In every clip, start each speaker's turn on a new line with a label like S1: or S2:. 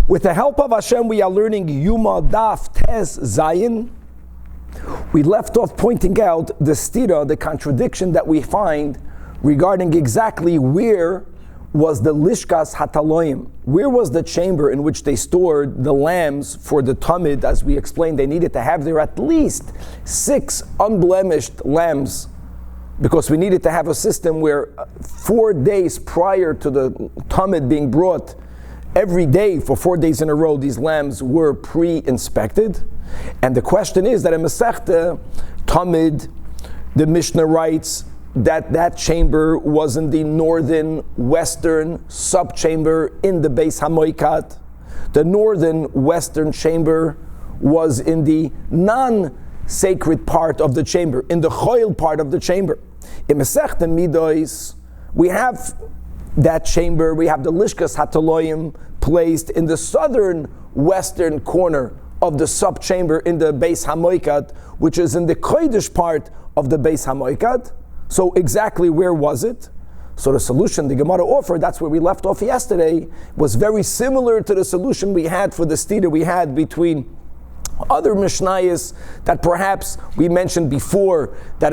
S1: With the help of Hashem, we are learning Yoma Daf Tes Zayin. We left off pointing out the stira, the contradiction that we find regarding exactly where was the Lishkas Hataloim. Where was the chamber in which they stored the lambs for the Talmud? As we explained, they needed to have there at least 6 unblemished lambs, because we needed to have a system where 4 days prior to the Talmud being brought, every day for 4 days in a row, these lambs were pre-inspected. And the question is that in Masechta Talmud, the Mishnah writes that chamber was in the northern western subchamber in the Beis HaMoikad. The northern western chamber was in the non-sacred part of the chamber, in the choil part of the chamber. In Masechta Midos, we have that chamber, we have the Lishkas Hataloim placed in the southern western corner of the subchamber in the Beis HaMoikad, which is in the Kodesh part of the Beis HaMoikad. So exactly where was it? So the solution the Gemara offered, that's where we left off yesterday, was very similar to the solution we had for the stira we had between other Mishnayos that perhaps we mentioned before, that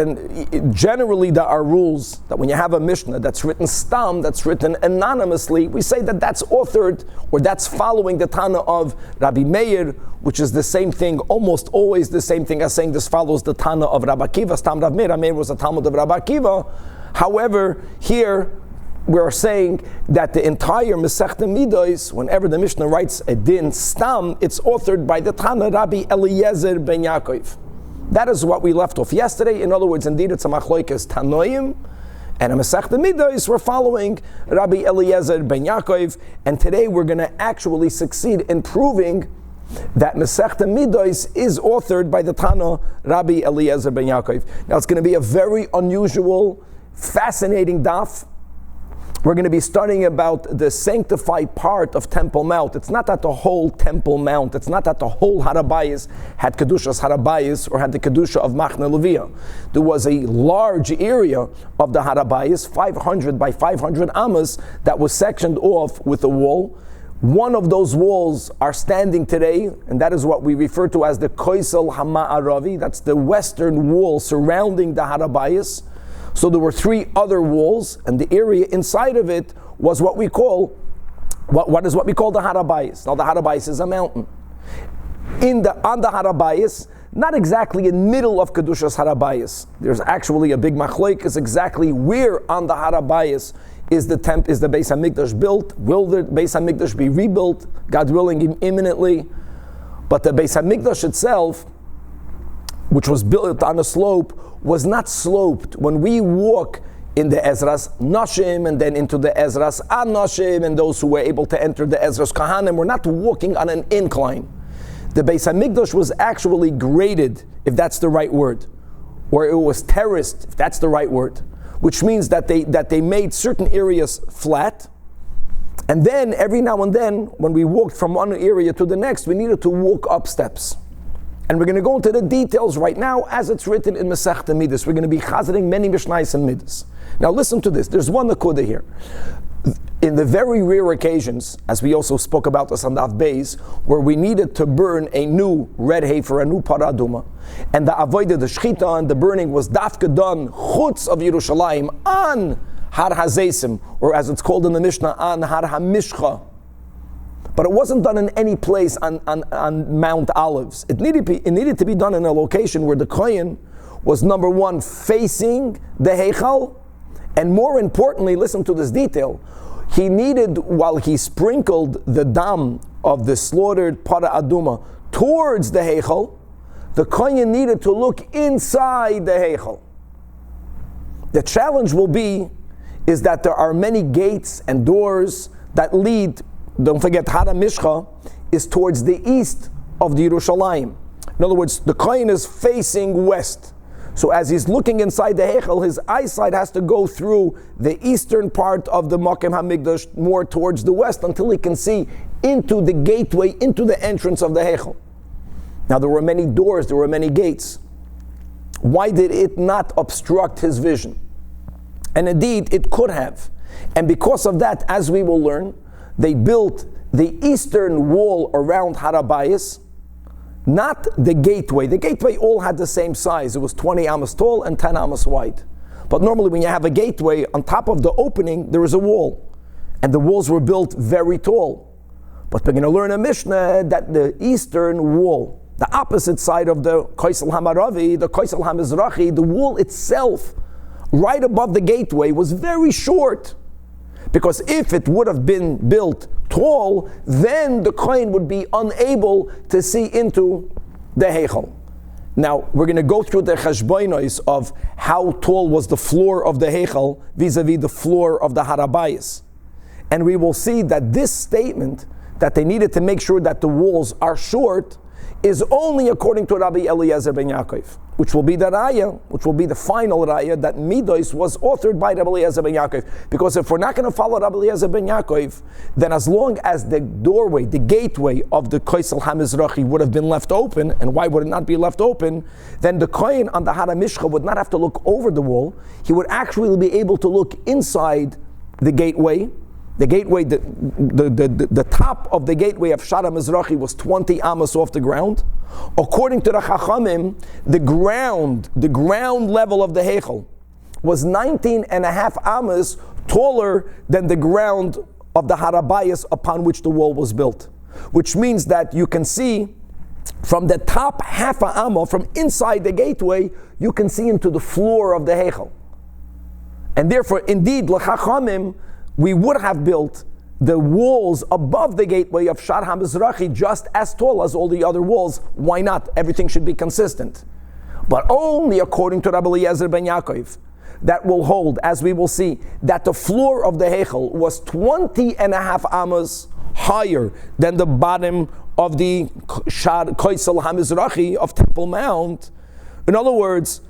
S1: generally there are rules that when you have a Mishnah that's written stam, that's written anonymously, we say that that's authored or that's following the Tana of Rabbi Meir, which is the same thing, almost always the same thing as saying this follows the Tana of Rabbi Akiva. Stam Rav Meir, Meir was a Talmud of Rabbi Akiva. However, here we're saying that the entire Masechta Midos, whenever the Mishnah writes a din stam, it's authored by the Tana Rabbi Eliezer ben Yaakov. That is what we left off yesterday. In other words, indeed, it's a machlokes Tanoim, and in Masechta Midos, we're following Rabbi Eliezer ben Yaakov, and today we're going to actually succeed in proving that Masechta Midos is authored by the Tana Rabbi Eliezer ben Yaakov. Now, it's going to be a very unusual, fascinating daf. We're going to be studying about the sanctified part of Temple Mount. It's not that the whole Temple Mount, it's not that the whole Harabayis had Kedushas Harabayis or had the Kedusha of Machne Leviyah. There was a large area of the Harabayis, 500 by 500 amas, that was sectioned off with a wall. One of those walls are standing today, and that is what we refer to as the Koisel Hama'aravi. That's the western wall surrounding the Harabayis. So there were 3 other walls, and the area inside of it was what we call the Harabayis. Now the Harabayis is a mountain. On the Harabayis, not exactly in middle of Kedushas Harabayis. There's actually a big machlokes exactly where on the Harabayis is the Beis HaMikdash built. Will the Beis HaMikdash be rebuilt? God willing, imminently. But the Beis HaMikdash itself, which was built on a slope, was not sloped. When we walk in the Ezras Nashim and then into the Ezras Anashim and those who were able to enter the Ezras Kahanim, we're not walking on an incline. The Beis HaMikdash was actually graded, if that's the right word, or it was terraced, if that's the right word, which means that they made certain areas flat, and then every now and then, when we walked from one area to the next, we needed to walk up steps. And we're going to go into the details right now as it's written in Masechta Midas. We're going to be chazering many Mishnayos and Midas. Now listen to this. There's one nakuda here. In the very rare occasions, as we also spoke about this on Daf Beis, where we needed to burn a new red heifer, a new paraduma, and the avodah, the shchita, and the burning was dafka done chutz of Yerushalayim on Har HaZeisim, or as it's called in the Mishnah, on Har HaMishcha. But it wasn't done in any place on Mount Olives. It needed to be done in a location where the Kohen was, number one, facing the Heichal, and more importantly, listen to this detail, he needed, while he sprinkled the dam of the slaughtered Para Aduma towards the Heichal, the Kohen needed to look inside the Heichal. The challenge is that there are many gates and doors that lead. Don't forget, Har HaMishcha is towards the east of the Yerushalayim. In other words, the Kohen is facing west. So as he's looking inside the Heichal, his eyesight has to go through the eastern part of the Makom HaMikdash more towards the west until he can see into the gateway, into the entrance of the Heichal. Now there were many doors, there were many gates. Why did it not obstruct his vision? And indeed, it could have. And because of that, as we will learn, they built the eastern wall around Harabayis, not the gateway. The gateway all had the same size. It was 20 amos tall and 10 amos wide. But normally when you have a gateway, on top of the opening, there is a wall. And the walls were built very tall. But we're going to learn a Mishnah that the eastern wall, the opposite side of the Koisel Hamaravi, the Koisel Hamizrachi, the wall itself, right above the gateway, was very short. Because if it would have been built tall, then the kohen would be unable to see into the heichal. Now, we're going to go through the cheshbonos of how tall was the floor of the heichal vis-a-vis the floor of the harabayis. And we will see that this statement, that they needed to make sure that the walls are short, is only according to Rabbi Eliezer ben Yaakov, which will be the raya, which will be the final raya, that Midos was authored by Rabbi Eliezer ben Yaakov. Because if we're not going to follow Rabbi Eliezer ben Yaakov, then as long as the doorway, the gateway of the Koisel HaMizrachi would have been left open, and why would it not be left open, then the Kohen on the Hara Mishcha would not have to look over the wall. He would actually be able to look inside the gateway. The gateway, the top of the gateway of Shara Mizrachi was 20 amos off the ground. According to the Chachamim, the ground level of the Heichel was 19 and a half amos taller than the ground of the Harabayas upon which the wall was built. Which means that you can see from the top half a amma, from inside the gateway, you can see into the floor of the Heichel. And therefore, indeed, l'Chachamim, we would have built the walls above the gateway of Shar HaMizrachi just as tall as all the other walls. Why not? Everything should be consistent. But only according to Rabbi Eliezer ben Yaakov, that will hold, as we will see, that the floor of the Heichel was 20 and a half amos higher than the bottom of the Koisel HaMizrachi of Temple Mount. In other words,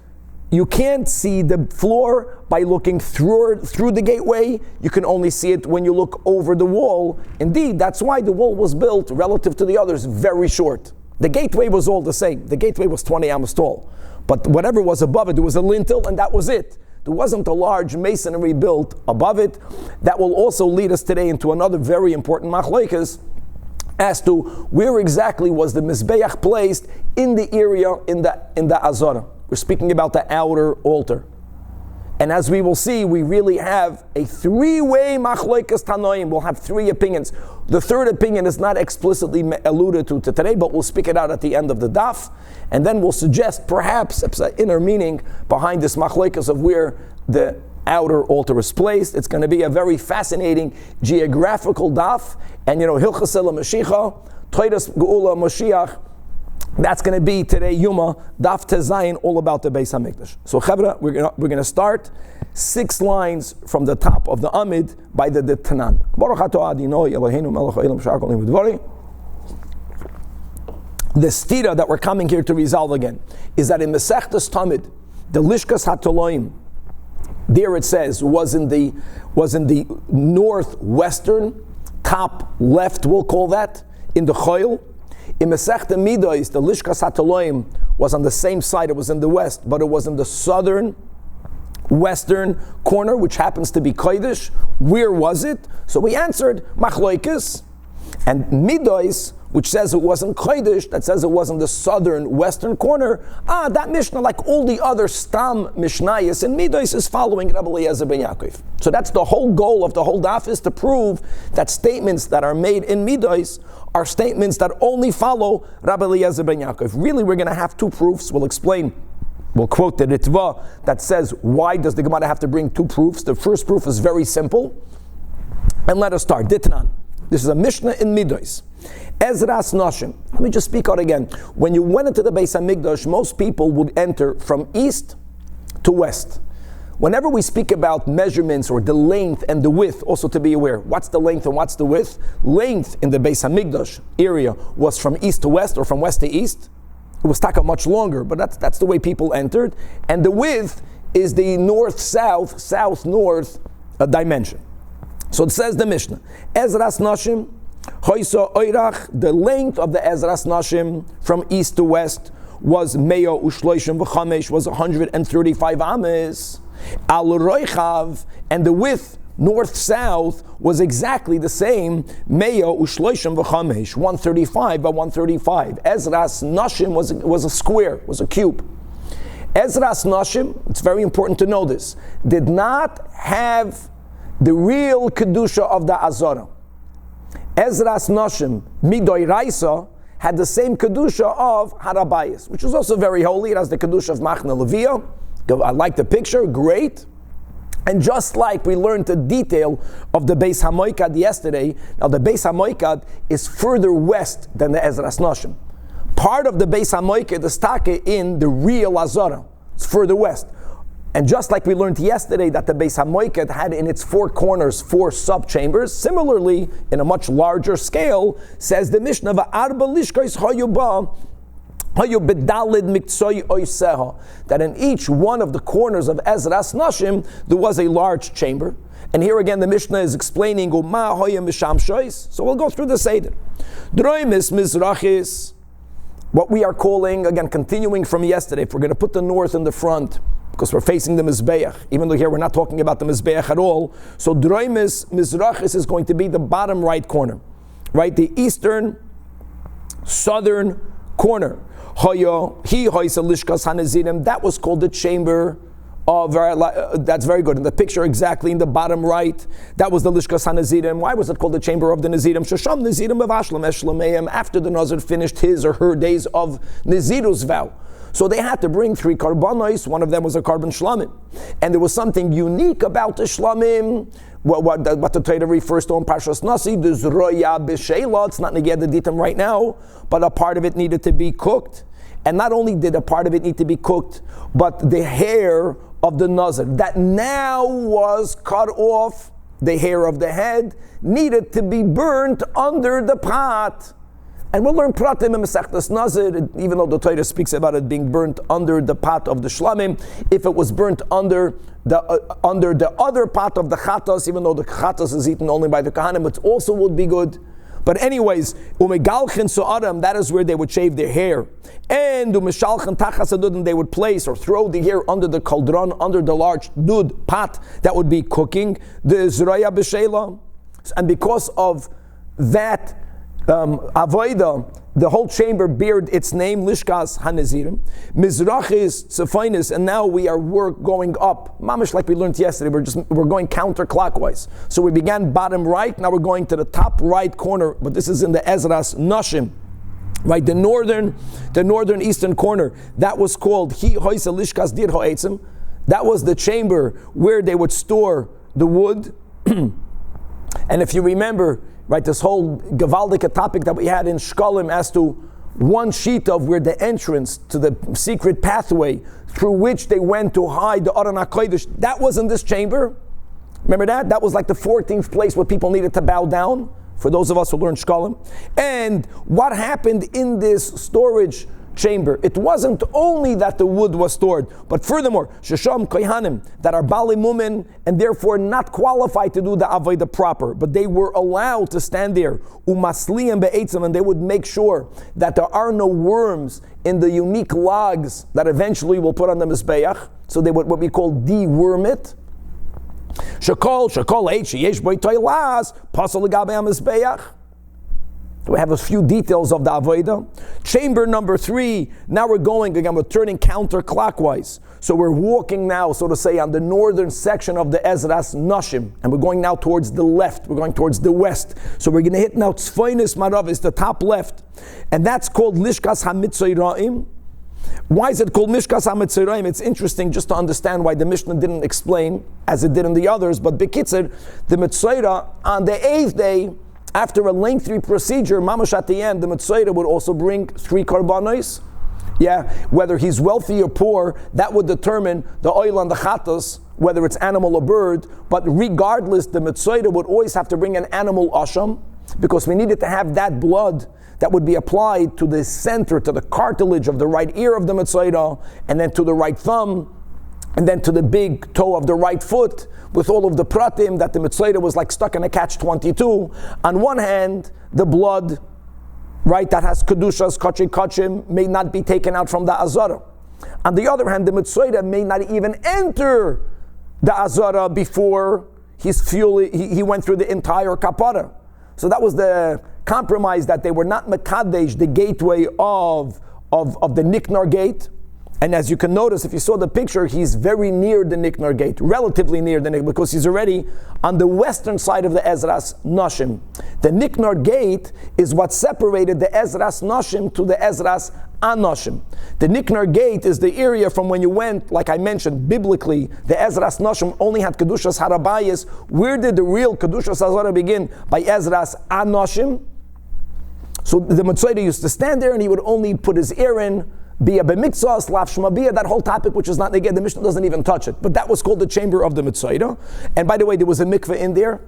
S1: you can't see the floor by looking through the gateway. You can only see it when you look over the wall. Indeed, that's why the wall was built relative to the others very short. The gateway was all the same. The gateway was 20 amos tall. But whatever was above it, there was a lintel and that was it. There wasn't a large masonry built above it. That will also lead us today into another very important machlokes as to where exactly was the Mizbeach placed in the area in the Azara. We're speaking about the outer altar. And as we will see, we really have a three-way machlokes tanoim. We'll have three opinions. The third opinion is not explicitly alluded to today, but we'll speak it out at the end of the daf. And then we'll suggest perhaps an inner meaning behind this machlokes of where the outer altar is placed. It's going to be a very fascinating geographical daf. And Hilchas Ela Mashiach, Toidas Geula Mashiach, that's going to be today Yoma Daf Tezayin, all about the Beis Hamikdash. So Chevra, we're going to start 6 lines from the top of the Amid by the Tanan. Baruch atah Adonai Eloheinu melech haolam she'ar kol dvarim. The stira that we're coming here to resolve again is that in Masechtas Tamid, the Lishkas HaToloim, there it says was in the northwestern top left, we'll call that, in the Choil. In Masechta Midos, the Lishkas HaToloim was on the same side, it was in the west, but it was in the southern western corner, which happens to be Kodesh. Where was it? So we answered Machlokes. And Midos, which says it wasn't Kodesh, that says it was in the southern western corner, that Mishnah, like all the other Stam Mishnayos in Midos, is following Rabbi Eliezer ben Yaakov. So that's the whole goal of the whole daf, is to prove that statements that are made in Midos are statements that only follow Rabbi Eliezer ben Yaakov. Really, we're going to have 2 proofs. We'll explain. We'll quote the Ritva that says, why does the Gemara have to bring 2 proofs? The first proof is very simple. And let us start. Ditnan. This is a Mishnah in Midos. Ezras Nashim. Let me just speak out again. When you went into the Beis HaMikdash, most people would enter from east to west. Whenever we speak about measurements or the length and the width, also to be aware, what's the length and what's the width? Length in the Beis HaMikdash area was from east to west or from west to east. It was taka much longer, but that's the way people entered. And the width is the north-south, south-north dimension. So it says the Mishnah, Ezras Nashim, Hoysa Oirach, the length of the Ezras Nashim from east to west was Meo Ushloishim V'chamesh, was 135 ames. Al Roichav, and the width north-south was exactly the same. Meya u'shloishim v'chamesh, 135 by 135. Ezras Nashim was a square, was a cube. Ezras Nashim, it's very important to know this, did not have the real kedusha of the Azara. Ezras Nashim, Midoy Raisa, had the same kedusha of Harabayis, which was also very holy. It has the kedusha of Machna Leviyah. I like the picture, great. And just like we learned the detail of the Beis HaMoikad yesterday, now the Beis HaMoikad is further west than the Ezras Nashim. Part of the Beis HaMoikad is taka in the real Azara. It's further west. And just like we learned yesterday that the Beis HaMoikad had in its four corners 4 sub-chambers, similarly, in a much larger scale, says the Mishnah, V'arba lishkos hayu ba, hayu bedalid miktsoi oiseha, that in each one of the corners of Ezras Nashim, there was a large chamber. And here again the Mishnah is explaining, Uma hoya misham shois. So we'll go through the Seder. Droimis mizrachis, what we are calling, again, continuing from yesterday, if we're going to put the north in the front, because we're facing the Mizbeach, even though here we're not talking about the Mizbeach at all. So Droimis Mizrachis is going to be the bottom right corner, right? The eastern, southern corner. That was called the chamber of, that's very good. In the picture exactly in the bottom right, that was the Lishkas HaNazirim. Why was it called the chamber of the Nazirim? Shasham Nazirim of Ashlam Eshlemeim, after the Nazir finished his or her days of Nazirus vow. So they had to bring 3 karbanos. One of them was a carbon shlamim. And there was something unique about the shlamim, what the Torah refers to in Parshas Nasi, the zroya b'sheila. It's not neged the ditam right now, but a part of it needed to be cooked. And not only did a part of it need to be cooked, but the hair of the nazir that now was cut off, the hair of the head, needed to be burnt under the pot. And we'll learn pratim in Masechtas Nazir, even though the Torah speaks about it being burnt under the pot of the shlamim. If it was burnt under the other pot of the chatas, even though the chatas is eaten only by the kahanim, it also would be good. But anyways, umegalchen so'aram, that is where they would shave their hair. And umeshalchen tachas adud, they would place or throw the hair under the cauldron, under the large dud pot that would be cooking the zroya b'sheila. And because of that avoida, the whole chamber beared its name, Lishkas HaNazirim. Mizrachis, Tzefainis, and now we are going up. Mamish, like we learned yesterday, we're going counterclockwise. So we began bottom right, now we're going to the top right corner, but this is in the Ezras Nashim. Right, the northern eastern corner, that was called Hi Hoisa Lishkas Dir Ha'etzim. That was the chamber where they would store the wood. And if you remember, right, this whole Gavaldika topic that we had in Shkolim as to one sheet of where the entrance to the secret pathway through which they went to hide the Aron HaKodesh, that was in this chamber. Remember that? That was like the 14th place where people needed to bow down, for those of us who learned Shkolim. And what happened in this storage chamber? It wasn't only that the wood was stored, but furthermore, Shesham Kohanim, that are Bali Mumin and therefore not qualified to do the Avodah proper, but they were allowed to stand there, Umasliim be'etzim, and they would make sure that there are no worms in the unique logs that eventually will put on the Mizbeach. So they would what we call deworm it. Shakol H Yesh Boy Toilas, Pasal Gabe Mizbeach. We have a few details of the Avodah. Chamber number 3, now we're going again, we're turning counterclockwise. So we're walking now, so to say, on the northern section of the Ezras Nashim, and we're going now towards the left, we're going towards the west. So we're going to hit now Tzfainis Marav, is the top left, and that's called Lishkas HaMitzayraim. Why is it called Mishkas HaMitzayraim? It's interesting just to understand why the Mishnah didn't explain, as it did in the others, but Bekitzer, the Mitzayra, on the 8th day, after a lengthy procedure, mamash at the end, the Mitzayra would also bring 3 karbanos. Yeah, whether he's wealthy or poor, that would determine the oil and the chatas, whether it's animal or bird. But regardless, the Mitzayra would always have to bring an animal asham, because we needed to have that blood that would be applied to the center, to the cartilage of the right ear of the Mitzayra, and then to the right thumb, and then to the big toe of the right foot, with all of the pratim that the Mitzayra was like stuck in a catch-22. On one hand, the blood, right, that has kedushas, kachim, may not be taken out from the azara. On the other hand, the Mitzayra may not even enter the azara before he went through the entire kapara. So that was the compromise, that they were not mekadesh, the gateway of the Niknar gate. And as you can notice, if you saw the picture, he's very near the Niknar gate, relatively near the Niknar, because he's already on the western side of the Ezras Nashim. The Niknar gate is what separated the Ezras Nashim to the Ezras Anoshim. The Niknar gate is the area from when you went, like I mentioned, biblically, the Ezras Nashim only had Kedushas Harabayas. Where did the real Kedushas Hazara begin? By Ezras Anoshim. So the Mitzvah used to stand there and he would only put his ear in, be a b'mitzvah, slav shmabiyah, that whole topic, which is not neged, the Mishnah doesn't even touch it. But that was called the chamber of the Mitzvah. And by the way, there was a mikveh in there.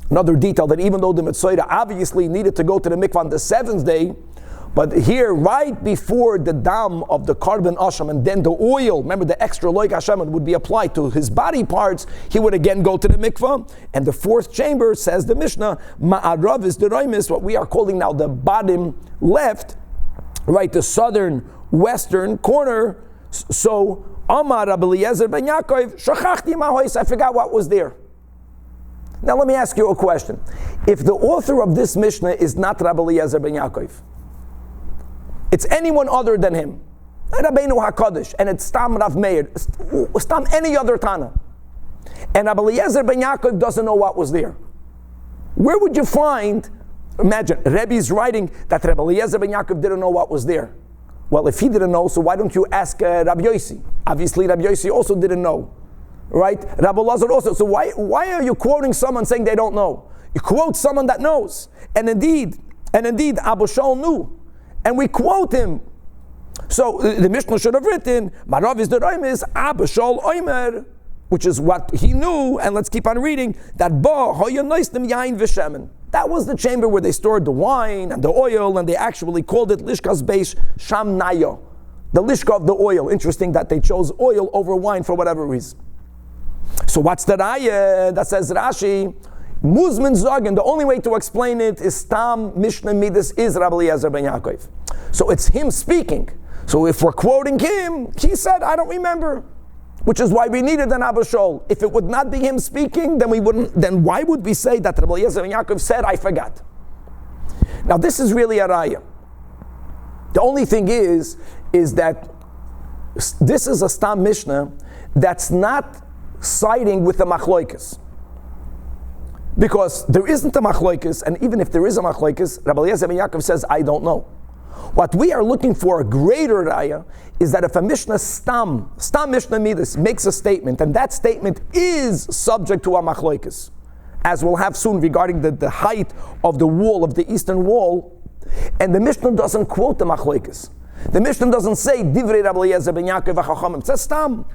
S1: Another detail, that even though the Mitzvah obviously needed to go to the mikveh on the seventh day, but here, right before the dam of the carbon asham and then the oil, remember the extra loik Hashem would be applied to his body parts, he would again go to the mikveh. And the fourth chamber, says the Mishnah, ma'arav is the raimis, what we are calling now the bottom left, right, the southern western corner. So Amar Rabbi Eliezer ben Yaakov, shachachti ma'hois, I forgot what was there. Now let me ask you a question. If the author of this Mishnah is not Rabbi Eliezer ben Yaakov, it's anyone other than him, Rabbeinu HaKadosh, and it's Stam Rav Meir, Stam any other Tana, and Rabbi Eliezer ben Yaakov doesn't know what was there, where would you find, imagine, Rebbe's writing that Rabbi Eliezer ben Yaakov didn't know what was there. Well, if he didn't know, so why don't you ask Rabbi Yossi? Obviously, Rabbi Yossi also didn't know, right? Rabbi Lazar also. So why are you quoting someone saying they don't know? You quote someone that knows. And indeed, Abu Shaul knew. And we quote him. So the Mishnah should have written, Marav is the Raimis, Abu Shaul Oimer, which is what he knew. And let's keep on reading, that Ba Hoyanoistim Yain V'Shemen. That was the chamber where they stored the wine and the oil, and they actually called it Lishkas Beish Sham Nayo, the Lishka of the oil. Interesting that they chose oil over wine for whatever reason. So what's the Raya? That says Rashi, Muzman Zogan, the only way to explain it is Tam Mishnah Midas is Rabbi Eliezer ben Yaakov. So it's him speaking. So if we're quoting him, he said, I don't remember. Which is why we needed an Abu Shaul. If it would not be him speaking, then why would we say that Rabbi Eliezer ben Yaakov said, I forgot? Now this is really a raya. The only thing is that this is a Stam Mishnah that's not siding with the Machloikis. Because there isn't a Machloikis, and even if there is a Machloikis, Rabbi Eliezer ben Yaakov says, I don't know. What we are looking for, a greater raya, is that if a Mishnah Stam Mishnah Midas makes a statement, and that statement is subject to a Machloikis, as we'll have soon regarding the height of the wall, of the eastern wall, and the Mishnah doesn't quote the Machloikis. The Mishnah doesn't say, Divrei Rabbi Eliezer ben Yaakov v'chachamim. It says Stam.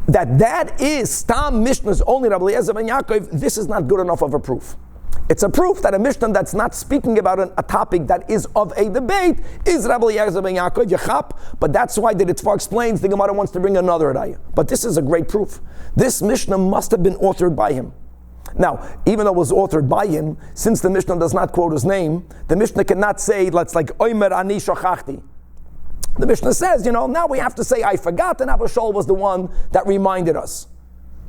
S1: That is Stam Mishnah's only Rabbi Eliezer ben Yaakov. This is not good enough of a proof. It's a proof that a Mishnah that's not speaking about a topic that is of a debate is Rabbi Eliezer ben Yaakov, Yechap, but that's why the Ritva explains the Gemara wants to bring another raya. But this is a great proof. This Mishnah must have been authored by him. Now, even though it was authored by him, since the Mishnah does not quote his name, the Mishnah cannot say, let's like, Oimer ani shochachti. The Mishnah says, now we have to say, I forgot, and Abu Shaul was the one that reminded us.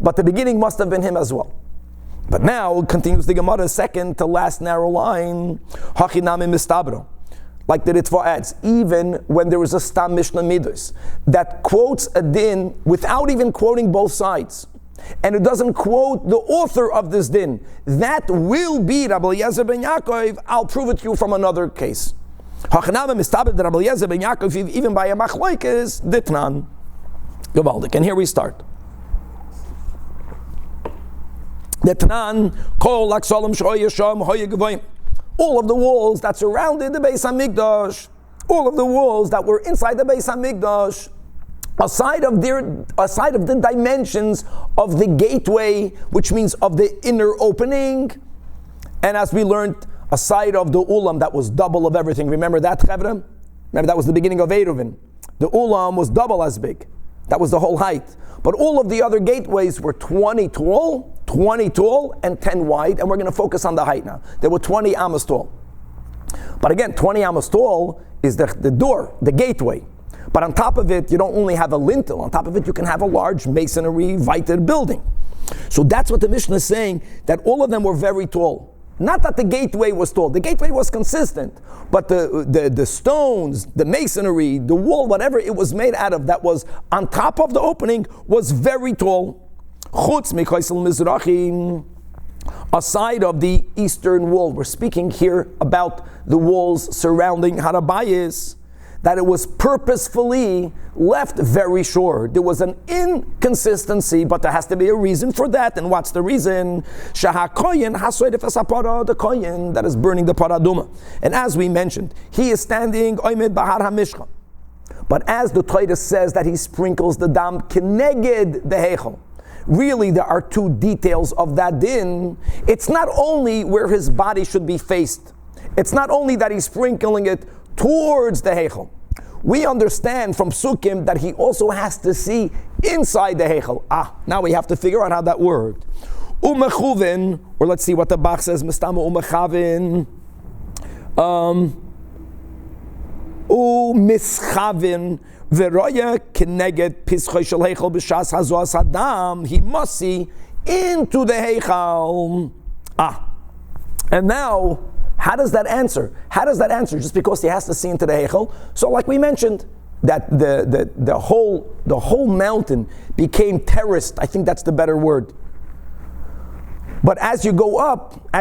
S1: But the beginning must have been him as well. But now, continues the Gemara, second to last narrow line, Hachinami mistabro. Like the Ritva adds, even when there is a Stam Mishnah Midas that quotes a din without even quoting both sides, and it doesn't quote the author of this din, that will be Rabbi Eliezer ben Yaakov. I'll prove it to you from another case. Hachinami mistabro, Rabbi Eliezer ben Yaakov, even by a Machloikis, ditnan. Gewaldik. And here we start. All of the walls that surrounded the Beis HaMikdash, all of the walls that were inside the Beis HaMikdash, aside of the dimensions of the gateway, which means of the inner opening, and as we learned, aside of the ulam that was double of everything. Remember that, Chevra? Remember that was the beginning of Eruvin. The ulam was double as big. That was the whole height. But all of the other gateways were 20 tall, and 10 wide, and we're going to focus on the height now. There were 20 amos tall. But again, 20 amos tall is the door, the gateway. But on top of it, you don't only have a lintel. On top of it, you can have a large masonry, vited building. So that's what the Mishnah is saying, that all of them were very tall. Not that the gateway was tall. The gateway was consistent. But the stones, the masonry, the wall, whatever it was made out of that was on top of the opening was very tall. Chutz mikaisel mizrachi, aside of the eastern wall. We're speaking here about the walls surrounding Harabayis, that it was purposefully left very short. There was an inconsistency, but there has to be a reason for that. And what's the reason? The kohen that is burning the paraduma. And as we mentioned, he is standing oimed bahar hamishcha. But as the Torah says that he sprinkles the dam keneged the heichal. Really, there are two details of that din. It's not only where his body should be faced. It's not only that he's sprinkling it towards the heichal. We understand from Sukkim that he also has to see inside the heichal. Now we have to figure out how that worked. Umechuvin, or let's see what the Bach says. Mistama umechavin. Umischavin. Veroya keneged pischoy shel heichal b'shas hazoas hadam. He must see into the heichal. And now, how does that answer? How does that answer? Just because he has to see into the heichal? So, like we mentioned, that the whole mountain became terraced. I think that's the better word. But as you go up,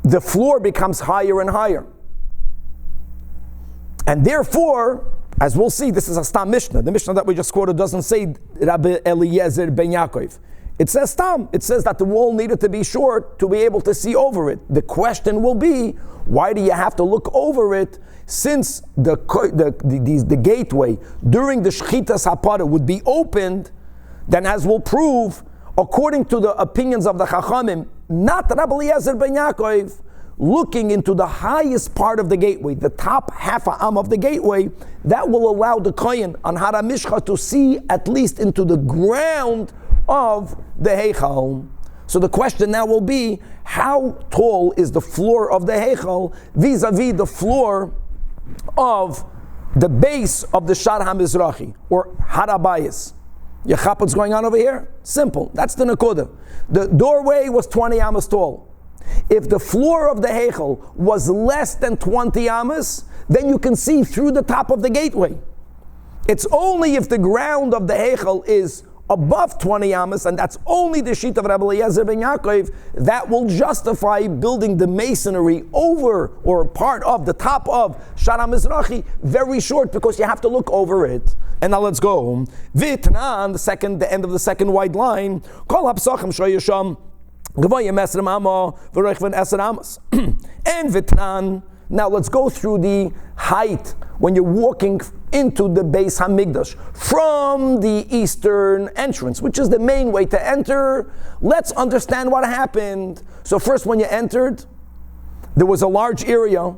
S1: the floor becomes higher and higher. And therefore, as we'll see, this is a Stam Mishnah. The Mishnah that we just quoted doesn't say Rabbi Eliezer ben Yaakov. It says Stam. It says that the wall needed to be short to be able to see over it. The question will be, why do you have to look over it, since the gateway during the Shchitas HaParah would be opened? Then, as we'll prove, according to the opinions of the Chachamim, not Rabbi Eliezer ben Yaakov, looking into the highest part of the gateway, the top half am of the gateway, that will allow the kohen on Har HaMishcha to see at least into the ground of the heichal. So the question now will be, how tall is the floor of the heichal vis-a-vis the floor of the base of the Shar HaMizrachi, or Harabayis? You chap what's going on over here? Simple. That's the Nakoda. The doorway was 20 amas tall. If the floor of the heichal was less than 20 amas, then you can see through the top of the gateway. It's only if the ground of the heichal is above 20 amas, and that's only the sheet of Rabbi Eliezer ben Yaakov, that will justify building the masonry over, or part of the top of Shar HaMizrachi very short, because you have to look over it. And now let's go. Vitnan, the end of the second wide line. Kol hapsachim shoyasham. And Vitnan. Now let's go through the height when you're walking into the Beis Hamikdash from the eastern entrance, which is the main way to enter. Let's understand what happened. So first, when you entered, there was a large area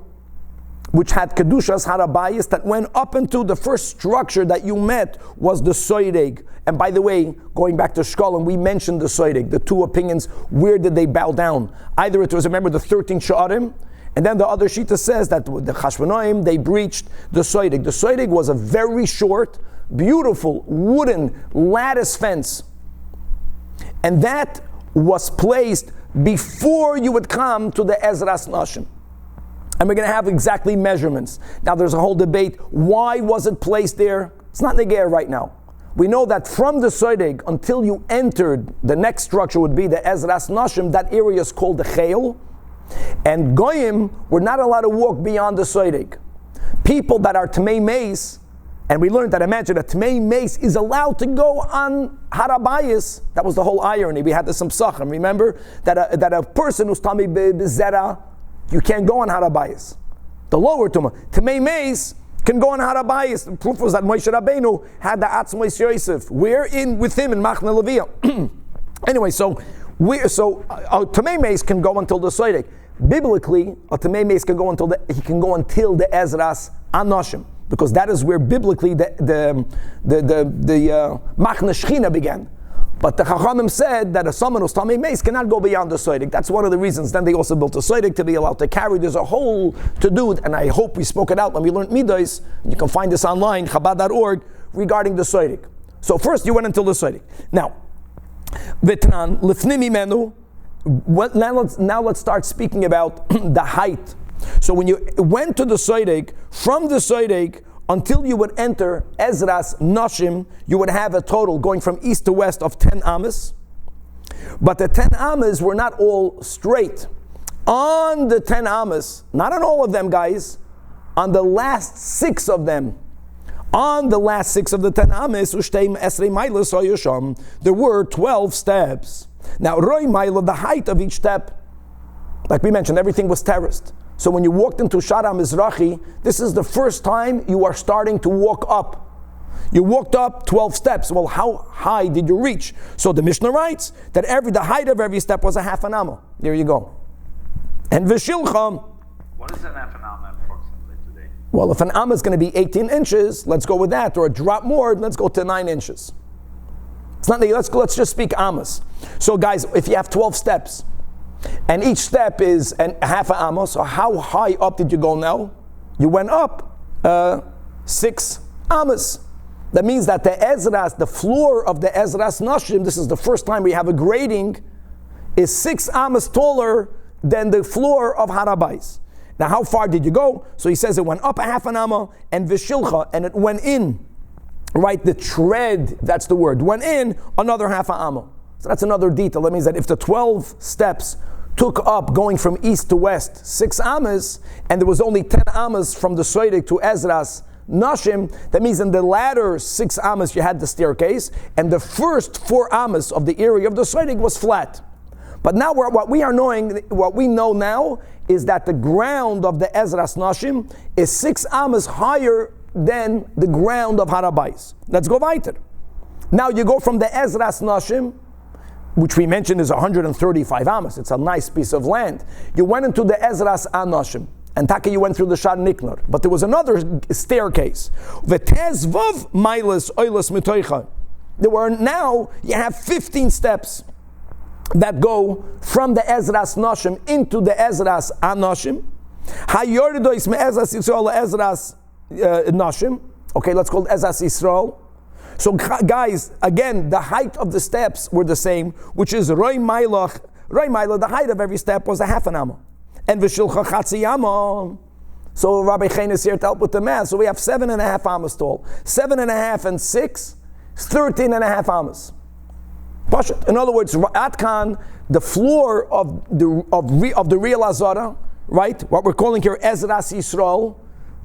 S1: which had Kedushas Harabayis that went up into the first structure that you met was the Soireg. And by the way, going back to Shkolim, we mentioned the Soireg, the two opinions, where did they bow down? Either it was, remember, the 13 Sha'arim, and then the other Shita says that the Chashmonaim, they breached the Soireg. The Soireg was a very short, beautiful, wooden lattice fence. And that was placed before you would come to the Ezras Nashim. And we're going to have exactly measurements. Now there's a whole debate. Why was it placed there? It's not Negeir right now. We know that from the Soireg until you entered, the next structure would be the Ezras Nashim. That area is called the Chayil. And Goyim were not allowed to walk beyond the Soireg. People that are Tmei Meis, and we learned that, imagine, a Tmei Meis is allowed to go on Harabayis. That was the whole irony. We had the Samsachim. Remember that a person who's Tami Bezera, you can't go on Harabayis. The lower Tumah. Tmei Meis can go on Harabayis. The proof was that Moshe Rabbeinu had the Atzmos Yosef. We're with him in Machne Leviah. Anyway, so Tmei Meis can go until the Soireg. Biblically, a Tmei Meis can go until the Ezras Anoshim, because that is where biblically the Machne Shechina began. But the Chachamim said that someone who's Tmei Meis cannot go beyond the Soireg. That's one of the reasons. Then they also built a Soireg to be allowed to carry. There's a whole to-do, and I hope we spoke it out when we learned Midrash. You can find this online, chabad.org, regarding the Soireg. So first you went until the Soireg. Now, Vitnan lifnimi menu. Now let's start speaking about the height. So when you went to the Soidek, from the Soidek until you would enter Ezras Nashim, you would have a total going from east to west of 10 amas. But the 10 amas were not all straight. On the 10 amas, not on all of them, guys, on the last 6 of them, on the last 6 of the 10 amas, there were 12 steps. Now, Roy Maila, the height of each step, like we mentioned, everything was terraced. So when you walked into Shara Mizrahi, this is the first time you are starting to walk up. You walked up 12 steps. Well, how high did you reach? So the Mishnah writes that the height of every step was a half an amma. There you go. And Vishilcha.
S2: What is an half an amma approximately today?
S1: Well, if an amma is going to be 18 inches, let's go with that. Or a drop more, let's go to 9 inches. It's not. Let's just speak ammas. So guys, if you have 12 steps, and each step is a half an amma, so how high up did you go now? You went up 6 ammas. That means that the floor of the Ezras Nashim, this is the first time we have a grading, is 6 ammas taller than the floor of Harabais. Now how far did you go? So he says it went up a half an amma, and Vishilcha, and it went in. Right, the tread, that's the word, went in another half an amma. So that's another detail. That means that if the 12 steps took up going from east to west 6 ammas, and there was only 10 ammas from the Soidek to Ezras Nashim, that means in the latter 6 ammas you had the staircase, and the first 4 ammas of the area of the Soidek was flat. But now what we know now is that the ground of the Ezras Nashim is 6 ammas higher than the ground of Harabais. Let's go weiter. Now you go from the Ezras Nashim, which we mentioned is 135 amas. It's a nice piece of land. You went into the Ezras Anashim, and Taka you went through the Shad Niknar. But there was another staircase. V'tezvav mailas oilas mitoicha. There were now, you have 15 steps that go from the Ezras Nashim into the Ezras Anashim. Hayoridois me Ezras Yisrael Ezras Nashim. Okay, let's call it Ezras Yisrael. So guys, again, the height of the steps were the same, which is Roy Maila, the height of every step was a half an amma. And Vishilcha Chatzi amma. So Rabbi Chaim is here to help with the math. So we have 7.5 ammas tall. 7.5 and 6 is 13.5 ammas. In other words, Atkan, the floor of the real Azara, right? What we're calling here Ezras Yisrael,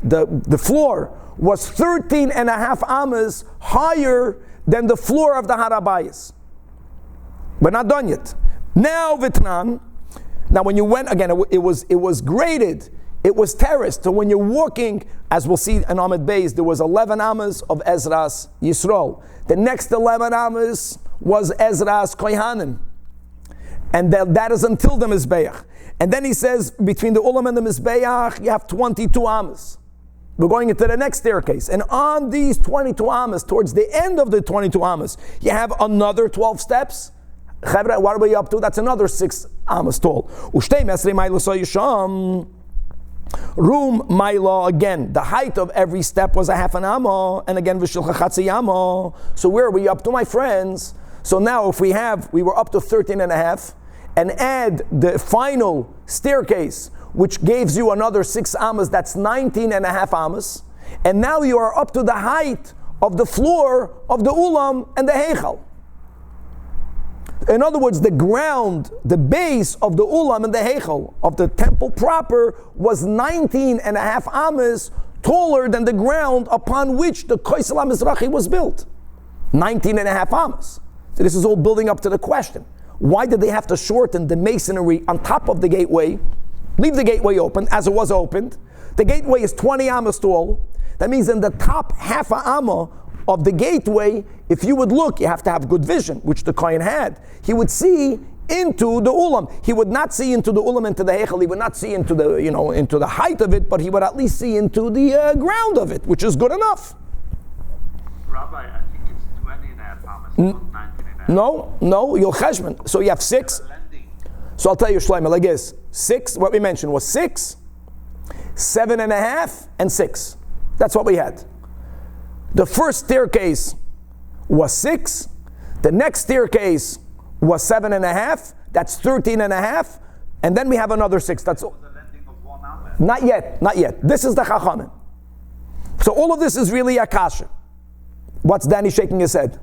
S1: the floor was 13.5 ammas higher than the floor of the Harabayas. We're not done yet. Now Vitnan. Now when you went again, it was graded. It was terraced. So when you're walking, as we'll see in Ahmed Beis, there was 11 ammas of Ezras Yisrael. The next 11 ammas was Ezras Kohanim. And that is until the Mizbeach. And then he says, between the Ulam and the Mizbeach, you have 22 ammas. We're going into the next staircase. And on these 22 ammas, towards the end of the 22 ammas, you have another 12 steps. Chevra, what are we up to? That's another 6 ammas tall. Room Maila, again, the height of every step was a half an amma, and again, Vishilcha Chatzi amma. So where are we up to, my friends? So now if we were up to 13.5, and add the final staircase, which gives you another 6 ammas, that's 19.5 ammas. And now you are up to the height of the floor of the Ulam and the Heichal. In other words, the ground, the base of the Ulam and the Heichal, of the temple proper, was 19.5 ammas taller than the ground upon which the Koisel HaMizrachi was built. 19.5 ammas. So this is all building up to the question. Why did they have to shorten the masonry on top of the gateway? Leave the gateway open as it was opened. The gateway is 20 ammas tall. That means in the top half a amma of the gateway, if you would look, you have to have good vision, which the Kohen had. He would see into the ulam. He would not see into the ulam, into the heichal. He would not see into the, into the height of it, but he would at least see into the ground of it, which is good enough.
S2: Rabbi, I think it's 20.5 ammas, not 19.5.
S1: No, you'll cheshbon. So you have 6. So I'll tell you, Shlomo, like this: 6. What we mentioned was 6, 7.5, and 6. That's what we had. The first staircase was 6. The next staircase was 7.5. That's 13.5. And then we have another 6. That's all. Not yet. This is the Chachamim. So all of this is really Akasha. What's Danny shaking his head?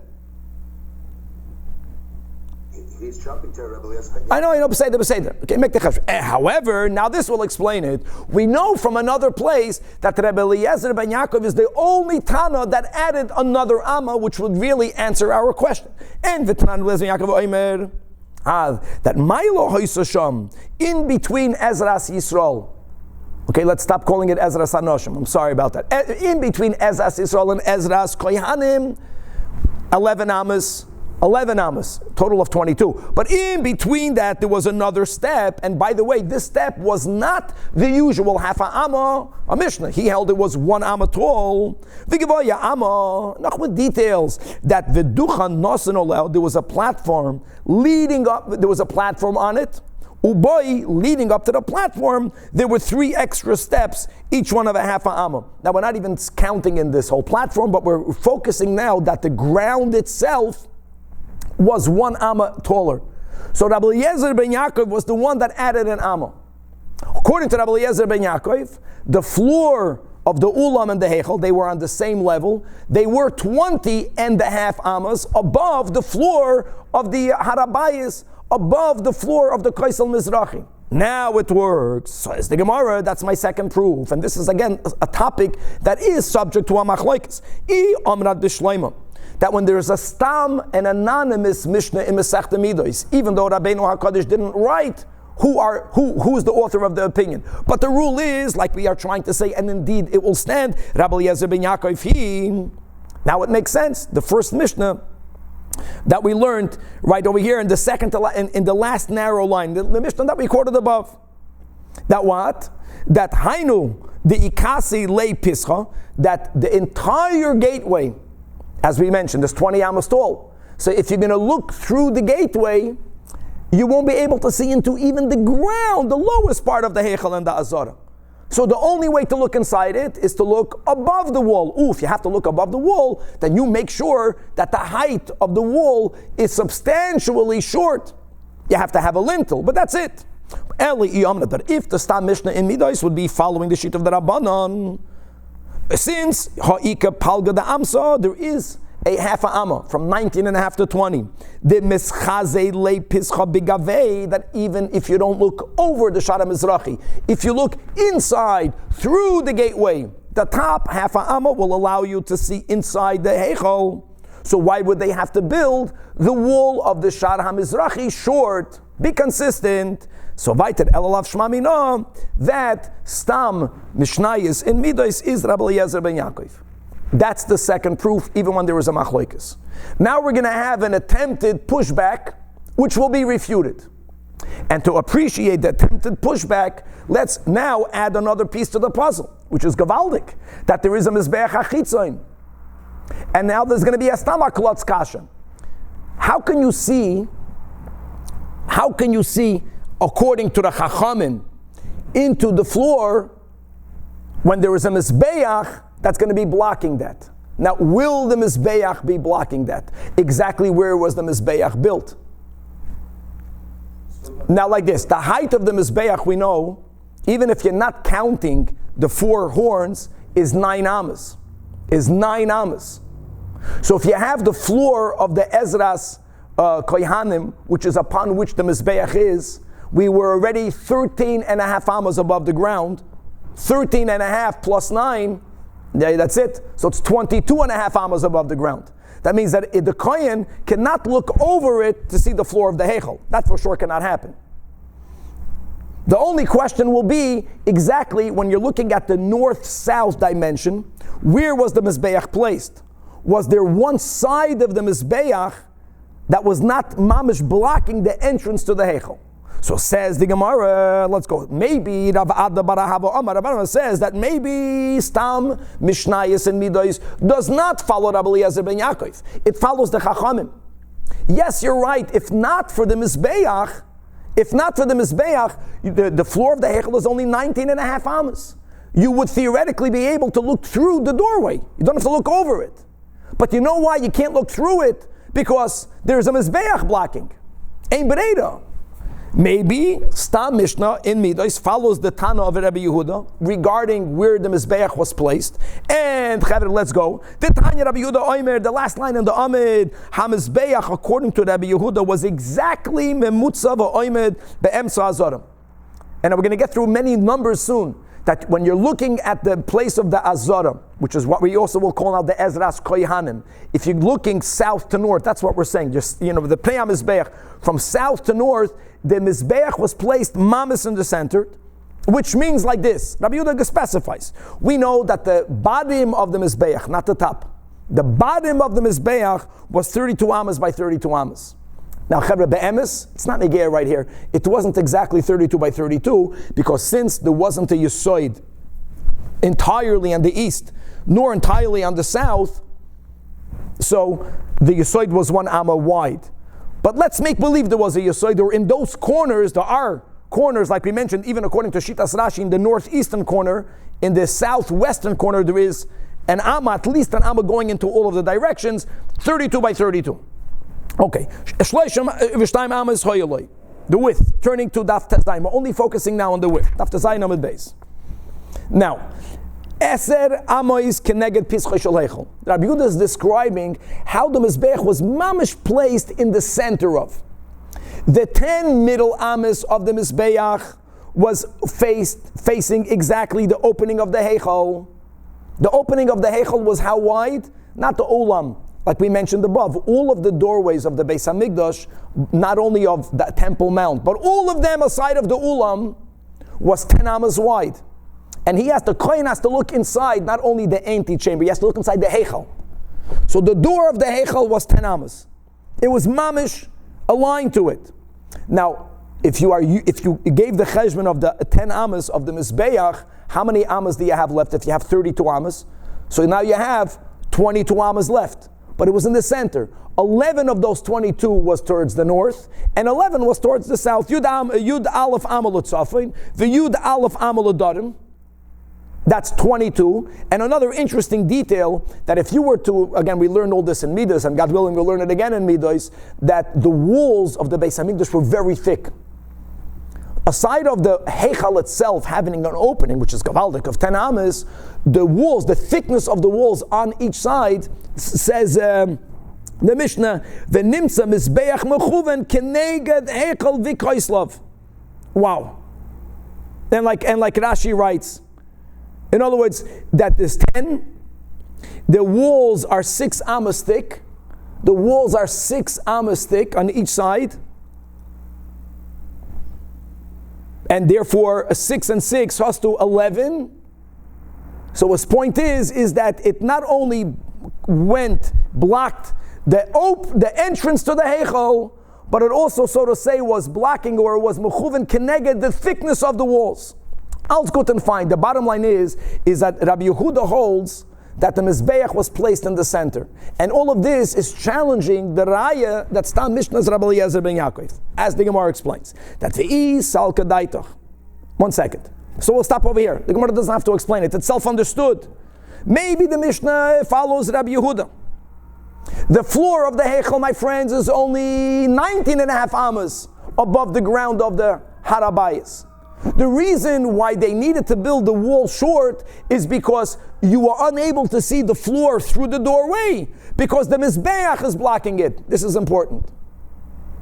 S3: He's jumping to Rebbe Eliezer.
S1: I know, Beseder. Okay, make the cheshbon. However, now this will explain it. We know from another place that Rebbe Eliezer ben Yaakov is the only Tana that added another Amma, which would really answer our question. And V'tanan Eliezer ben Yaakov Omer, that Milo Hoysasham, in between Ezras Yisrael. Okay, let's stop calling it Ezras Anoshim. I'm sorry about that. In between Ezras Yisrael and Ezras Kohanim, 11 Amas, total of 22. But in between that, there was another step. And by the way, this step was not the usual half a amma, a Mishnah. He held it was 1 amma tall. V'givaya amma, not with details, that the Duchan Nosen Olel, there was a platform leading up, there was a platform on it. Uboy, leading up to the platform, there were 3 extra steps, each one of a half a amma. Now we're not even counting in this whole platform, but we're focusing now that the ground itself was 1 amma taller. So Rabbi Eliezer ben Yaakov was the one that added an amma. According to Rabbi Eliezer ben Yaakov, the floor of the ulam and the heichel, they were on the same level. They were 20.5 ammas above the floor of the harabayis, above the floor of the Kaisel Mizrahi. Now it works. So as the Gemara, that's my second proof. And this is again a topic that is subject to a machlokes. That when there's a stam, an anonymous Mishnah in Masechta Midos, even though Rabbeinu HaKadosh didn't write who is the author of the opinion. But the rule is, like we are trying to say, and indeed it will stand, Rabbi Eliezer ben Yaakov, now it makes sense. The first Mishnah that we learned right over here in the second in the last narrow line, the Mishnah that we quoted above. That what? That Hainu, the Ikasi lay Pischa, that the entire gateway, as we mentioned, is 20 amos tall. So if you're going to look through the gateway, you won't be able to see into even the ground, the lowest part of the Heichel and the Azara. So the only way to look inside it is to look above the wall. If you have to look above the wall, then you make sure that the height of the wall is substantially short. You have to have a lintel, but that's it. But if the Stam Mishnah in Midos would be following the sheet of the Rabbanon, since Ha'ika Palga the Amsa, there is a half a amma from 19.5 to 20. The Mischaze Le Pischa Bigavei, that even if you don't look over the Shara Mizrahi, if you look inside through the gateway, the top half a amma will allow you to see inside the Heichel. So why would they have to build the wall of the Shara Mizrahi short? Be consistent. So Vaited Elalav Shmamina, that Stam Mishnayis in Midos is Rabbi Eliezer ben Yaakov. That's the second proof, even when there was a machlokes. Now we're going to have an attempted pushback, which will be refuted. And to appreciate the attempted pushback, let's now add another piece to the puzzle, which is gavaldik, that there is a mizbeach achitzoin. And now there's going to be a stamach klotz kasha. How can you see, according to the chachamim, into the floor when there is a mizbeach that's going to be blocking that? Now, will the mizbeach be blocking that? Exactly where was the mizbeach built? Now, like this, the height of the mizbeach, we know, even if you're not counting the 4 horns, is 9 amas. So if you have the floor of the Ezras Kohanim, which is upon which the mizbeach is, we were already 13.5 amas above the ground. 13.5 plus 9, yeah, that's it. So it's 22.5 amas above the ground. That means that the Kohen cannot look over it to see the floor of the Heichel. That for sure cannot happen. The only question will be exactly when you're looking at the north-south dimension, where was the Mizbeach placed? Was there one side of the Mizbeach that was not mamish blocking the entrance to the Heichel? So says the Gemara, let's go. Maybe Rav Ada Barahava Omar Rav says that maybe Stam Mishnayis and Midos does not follow Rabbi Eliezer ben Yaakov. It follows the Chachamim. Yes, you're right. If not for the Mizbeach, the floor of the Heichel is only 19.5 amas. You would theoretically be able to look through the doorway. You don't have to look over it. But you know why you can't look through it? Because there's a Mizbeach blocking. Ein Bereda. Maybe Stam Mishnah in Midrash follows the Tana of Rabbi Yehuda regarding where the Mizbeach was placed. And let's go. The Tanya Rabbi Yehuda Omer, the last line in the Amid, HaMizbeach, according to Rabbi Yehuda, was exactly Memutza v'Omed be'emsa Azorim. And we're going to get through many numbers soon. That when you're looking at the place of the Azorim, which is what we also will call now the Ezras Kohanim, if you're looking south to north, that's what we're saying. Just, the Pnei HaMizbeach, from south to north, the Mizbeach was placed mamis in the center, which means like this. Rabbi Yehuda specifies. We know that the bottom of the Mizbeach, not the top, the bottom of the Mizbeach was 32 amas by 32 amas. Now, Chevra Be'emes, it's not Negea right here. It wasn't exactly 32 by 32, because since there wasn't a Yesoid entirely on the east, nor entirely on the south, so the Yesoid was 1 amma wide. But let's make believe there was a Yesoid, or in those corners, there are corners, like we mentioned, even according to Shitas Rashi, in the northeastern corner, in the southwestern corner, there is an amma, at least an amma going into all of the directions, 32 by 32. Okay, the width, turning to Daf Tezayim. We're only focusing now on the width. Daf Tezayim Amud Beis. Now, Eser Amois Keneged Pischoy Shel Heichel. Rabbi Yehuda is describing how the Mizbeach was mamish placed in the center of. The 10 middle amas of the Mizbeach was facing exactly the opening of the Heichel. The opening of the Heichel was how wide? Not the Olam. Like we mentioned above, all of the doorways of the Beis HaMikdash, not only of the Temple Mount, but all of them aside of the Ulam, was 10 amas wide. And the Kohen has to look inside, not only the antechamber, he has to look inside the Heichel. So the door of the Heichel was 10 amas. It was mamish aligned to it. Now, if you gave the cheshbon of the 10 amas of the Mizbeach, how many amas do you have left if you have 32 amas? So now you have 22 amas left. But it was in the center. 11 of those 22 was towards the north, and 11 was towards the south. Yud Aleph Amal Tzafin, the Yud Aleph Amal Darim. That's 22. And another interesting detail, that if you were to, again, we learned all this in Midrash, and God willing we'll learn it again in Midrash, that the walls of the Beis HaMikdash were very thick. Aside of the Heichal itself having an opening, which is Gavaldik of 10 amas, the walls, the thickness of the walls on each side, says the Mishnah, V'nimtza Mizbeach mechuven keneged Heichal v'koislav. Wow. And like Rashi writes, in other words, that is 10, the walls are 6 amas thick, the walls are 6 amas thick on each side, and therefore a 6 and 6 has to 11. So his point is that it not only blocked the entrance to the Heichal, but it also, so to say, was blocking, or was mechuven keneged the thickness of the walls. All's good and fine. The bottom line is that Rabbi Yehuda holds that the Mizbeach was placed in the center. And all of this is challenging the Raya that Stam Mishnah's Rabbi Eliezer ben Yaakov, as the Gemara explains. That Ve'i Salka Daitoch. 1 second. So we'll stop over here. The Gemara doesn't have to explain it. It's self-understood. Maybe the Mishnah follows Rabbi Yehuda. The floor of the Heichal, my friends, is only 19 and a half amas above the ground of the Harabayas. The reason why they needed to build the wall short is because you were unable to see the floor through the doorway, because the Mizbeach is blocking it. This is important.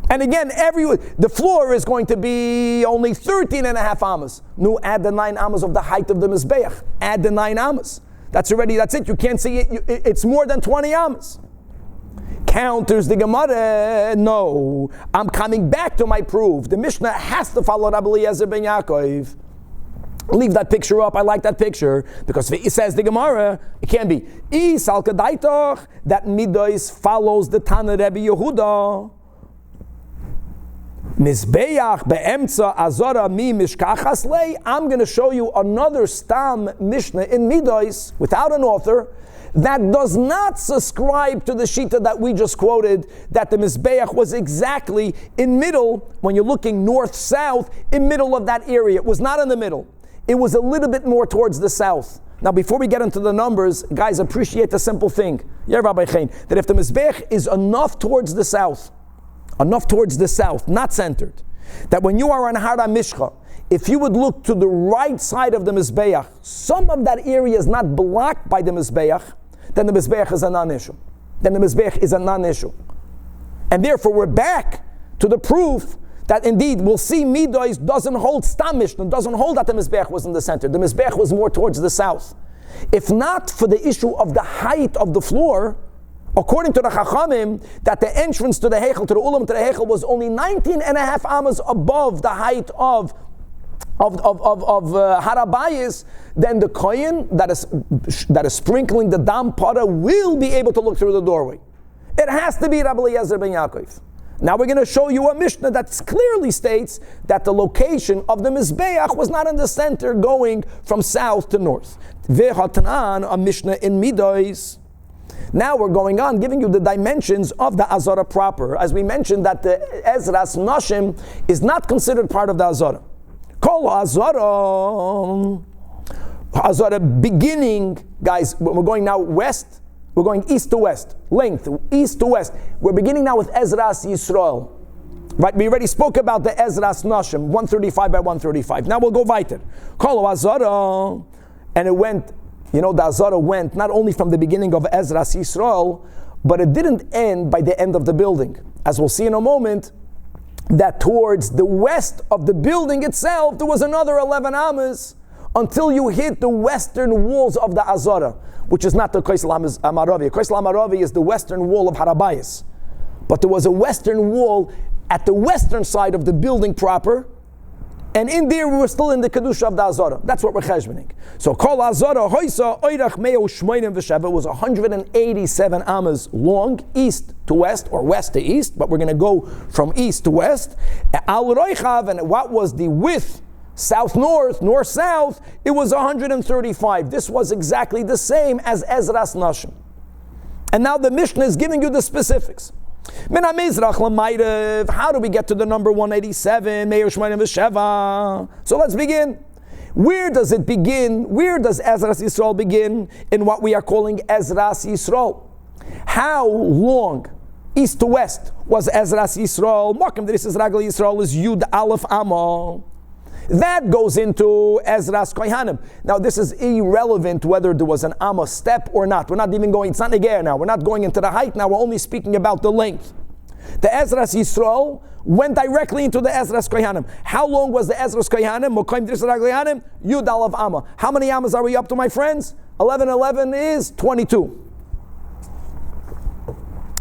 S1: And again, the floor is going to be only 13 and a half amas. No, add the 9 amas of the height of the Mizbeach. Add the 9 amas. That's it. You can't see it. It's more than 20 amas. Counters the Gemara, no, I'm coming back to my proof. The Mishnah has to follow Rabbi Eliezer ben Yaakov. Leave that picture up. I like that picture, because it says the Gemara, it can't be. That Midrash follows the Tana Rabbi Yehuda. Mizbeach be'emtza azora mi mishkachas lei. I'm going to show you another Stam Mishnah in Midrash without an author that does not subscribe to the Shita that we just quoted, that the Mizbeach was exactly in middle, when you're looking north-south, in middle of that area. It was not in the middle. It was a little bit more towards the south. Now, before we get into the numbers, guys, appreciate the simple thing. Yeah, Rabbi Chaim, that if the Mizbeach is enough towards the south, enough towards the south, not centered, that when you are on Har HaMishcha, if you would look to the right side of the Mizbeach, some of that area is not blocked by the Mizbeach, then the Mizbeach is a non-issue. And therefore we're back to the proof that indeed we'll see Midos doesn't hold Stam Mishnah, doesn't hold that the Mizbeach was in the center. The Mizbeach was more towards the south. If not for the issue of the height of the floor, according to the Chachamim, that the entrance to the Heichel, to the Ulam, to the Heichel was only 19 and a half amas above the height of Harabayis, then the Kohen that is sprinkling the Dam Pada will be able to look through the doorway. It has to be Rabbi Eliezer ben Yaakov. Now we're going to show you a Mishnah that clearly states that the location of the Mizbeach was not in the center going from south to north. Vehatanan, a Mishnah in Midos. Now we're going on, giving you the dimensions of the Azara proper. As we mentioned that the Ezras Nashim is not considered part of the Azara. Kol Azara beginning, guys, we're going now west, we're going east to west, length, east to west. We're beginning now with Ezras Yisrael. Right, we already spoke about the Ezras Nashim, 135 by 135. Now we'll go weiter. Kol Azara, and it went, the Azara went not only from the beginning of Ezras Yisrael, but it didn't end by the end of the building. As we'll see in a moment, that towards the west of the building itself, there was another 11 amas until you hit the western walls of the Azara, which is not the Koisel Amaravi. Koisel Amaravi is the western wall of Harabayis. But there was a western wall at the western side of the building proper, and in there we were still in the Kedusha of the Azara. That's what we're cheshboning. So Kol Azara Hoisa Oirach Meo Shmoinim V'Sheva was 187 amas long, east to west, or west to east, but we're going to go from east to west. Al Roichav, and what was the width? South-north, north-south, it was 135. This was exactly the same as Ezras Nashim. And now the Mishnah is giving you the specifics. How do we get to the number 187? So let's begin. Where does it begin? Where does Ezras Yisrael begin in what we are calling Ezras Yisrael? How long, east to west, was Ezras Yisrael? Makam Dris Ragli Yisrael is Yud Aleph Amma. That goes into Ezras Kohanim. Now this is irrelevant whether there was an Amma step or not. We're not even going, it's not Negeir now. We're not going into the height now. We're only speaking about the length. The Ezras Yisrael went directly into the Ezras Kohanim. How long was the Ezras Kohanim? Yud Aleph Amma. How many Ammas are we up to, my friends? 11 is 22.